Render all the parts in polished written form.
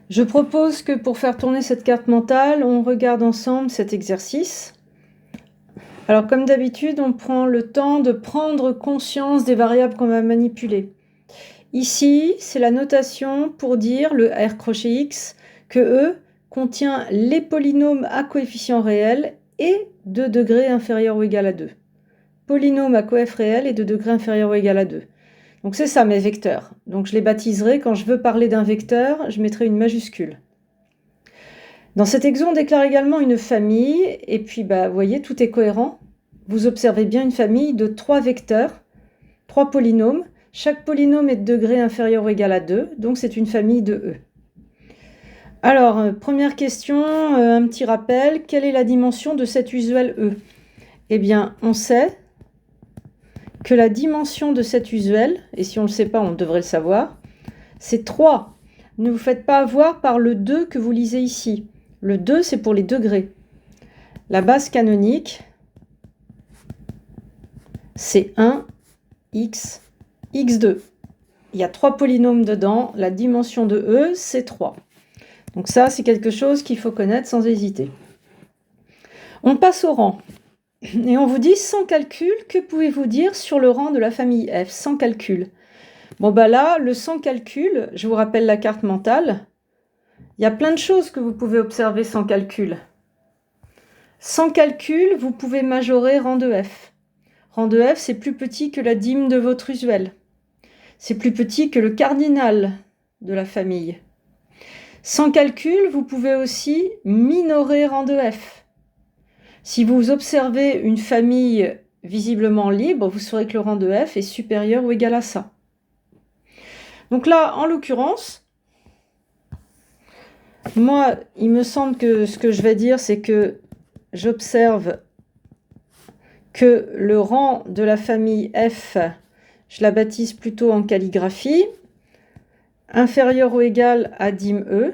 Je propose que pour faire tourner cette carte mentale, on regarde ensemble cet exercice. Alors comme d'habitude, on prend le temps de prendre conscience des variables qu'on va manipuler. Ici, c'est la notation pour dire, le R crochet X, que E contient les polynômes à coefficient réel et de degré inférieur ou égal à 2. Polynôme à coef réel et de degré inférieur ou égal à 2. Donc c'est ça mes vecteurs. Donc je les baptiserai, quand je veux parler d'un vecteur, je mettrai une majuscule. Dans cet exemple, on déclare également une famille, et puis vous voyez, tout est cohérent. Vous observez bien une famille de 3 vecteurs, 3 polynômes. Chaque polynôme est de degré inférieur ou égal à 2, donc c'est une famille de E. Alors, première question, un petit rappel, quelle est la dimension de cet usuel E? Eh bien, on sait que la dimension de cet usuel, et si on ne le sait pas, on devrait le savoir, c'est 3. Ne vous faites pas avoir par le 2 que vous lisez ici. Le 2, c'est pour les degrés. La base canonique, c'est 1, x, x2. Il y a 3 polynômes dedans. La dimension de E, c'est 3. Donc ça, c'est quelque chose qu'il faut connaître sans hésiter. On passe au rang. Et on vous dit, sans calcul, que pouvez-vous dire sur le rang de la famille F, sans calcul? Bon, là, le sans calcul, je vous rappelle la carte mentale. Il y a plein de choses que vous pouvez observer sans calcul. Sans calcul, vous pouvez majorer rang de F. Rang de F, c'est plus petit que la dîme de votre usuel. C'est plus petit que le cardinal de la famille. Sans calcul, vous pouvez aussi minorer rang de F. Si vous observez une famille visiblement libre, vous saurez que le rang de F est supérieur ou égal à ça. Donc là, en l'occurrence, moi, il me semble que ce que je vais dire, c'est que j'observe que le rang de la famille F, je la baptise plutôt en calligraphie, inférieur ou égal à dîme E,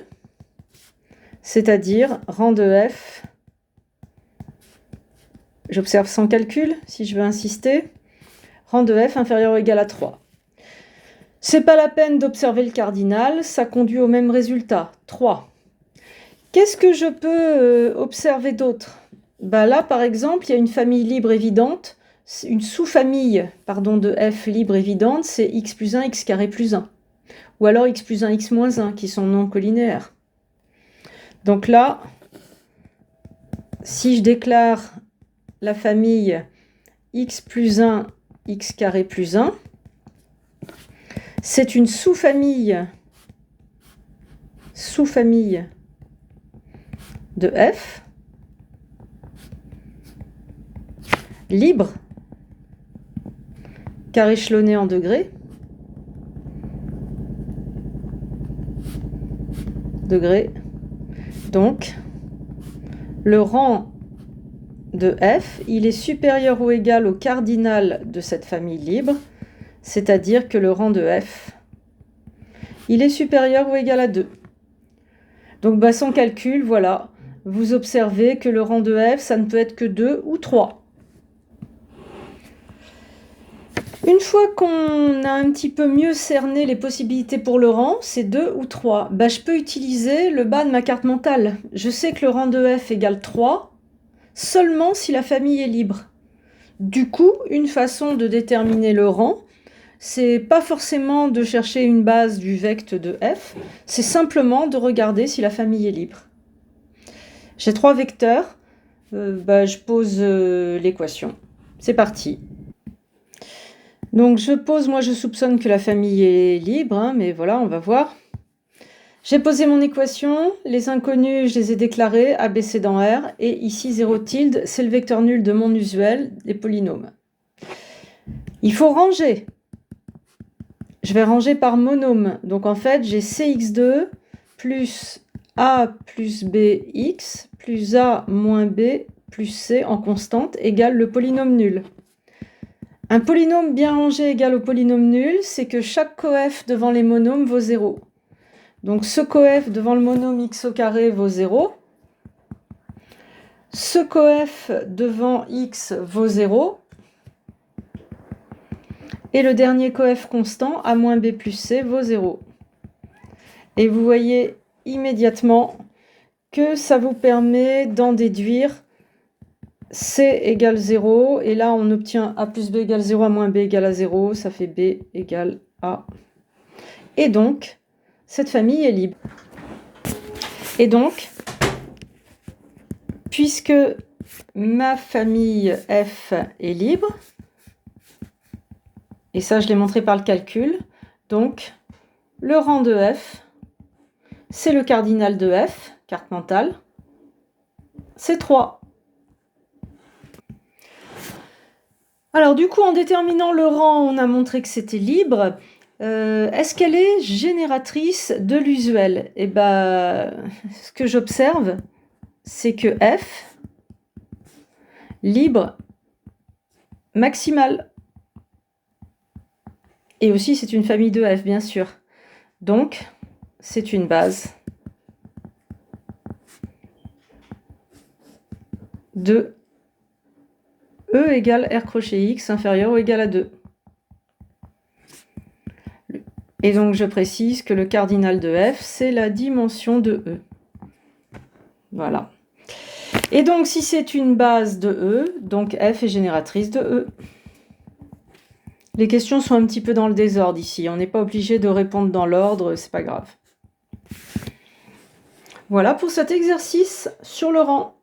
c'est-à-dire rang de F. J'observe sans calcul, si je veux insister. Rang de F inférieur ou égal à 3. C'est pas la peine d'observer le cardinal, ça conduit au même résultat, 3. Qu'est-ce que je peux observer d'autre? Là, par exemple, il y a une famille libre évidente, une sous-famille de F libre évidente, c'est x plus 1, x carré plus 1. Ou alors x plus 1, x moins 1, qui sont non collinéaires. Donc là, si je déclare la famille x plus 1, x carré plus 1, c'est une sous-famille de F libre, car échelonné en degrés, Donc, le rang de F, il est supérieur ou égal au cardinal de cette famille libre, c'est-à-dire que le rang de F, il est supérieur ou égal à 2. Donc, sans calcul, voilà, vous observez que le rang de F, ça ne peut être que 2 ou 3. Une fois qu'on a un petit peu mieux cerné les possibilités pour le rang, c'est 2 ou 3. Je peux utiliser le bas de ma carte mentale. Je sais que le rang de F égale 3, seulement si la famille est libre. Du coup, une façon de déterminer le rang, c'est pas forcément de chercher une base du vecte de F, c'est simplement de regarder si la famille est libre. J'ai 3 vecteurs, je pose l'équation. C'est parti. Donc moi je soupçonne que la famille est libre, mais voilà, on va voir. J'ai posé mon équation, les inconnus, je les ai déclarés, ABC dans R, et ici 0 tilde, c'est le vecteur nul de mon usuel, des polynômes. Il faut ranger. Je vais ranger par monôme. Donc en fait, j'ai CX2 plus A plus BX plus A moins B plus C en constante égale le polynôme nul. Un polynôme bien rangé égale au polynôme nul, c'est que chaque coef devant les monômes vaut 0. Donc ce coef devant le monôme x au carré vaut 0. Ce coef devant x vaut 0. Et le dernier coef constant, a moins b plus c, vaut 0. Et vous voyez immédiatement que ça vous permet d'en déduire C égale 0. Et là, on obtient A plus B égale 0, A moins B égale à 0. Ça fait B égale A. Et donc, cette famille est libre. Et donc, puisque ma famille F est libre, et ça je l'ai montré par le calcul, donc le rang de F, c'est le cardinal de F, carte mentale, c'est 3. Alors du coup, en déterminant le rang, on a montré que c'était libre. Est-ce qu'elle est génératrice de l'usuel? Eh bien, ce que j'observe, c'est que F, libre, maximal. Et aussi, c'est une famille de F, bien sûr. Donc, c'est une base de E égale R crochet X inférieur ou égal à 2. Et donc, je précise que le cardinal de F, c'est la dimension de E. Voilà. Et donc, si c'est une base de E, donc F est génératrice de E. Les questions sont un petit peu dans le désordre ici. On n'est pas obligé de répondre dans l'ordre, c'est pas grave. Voilà pour cet exercice sur le rang.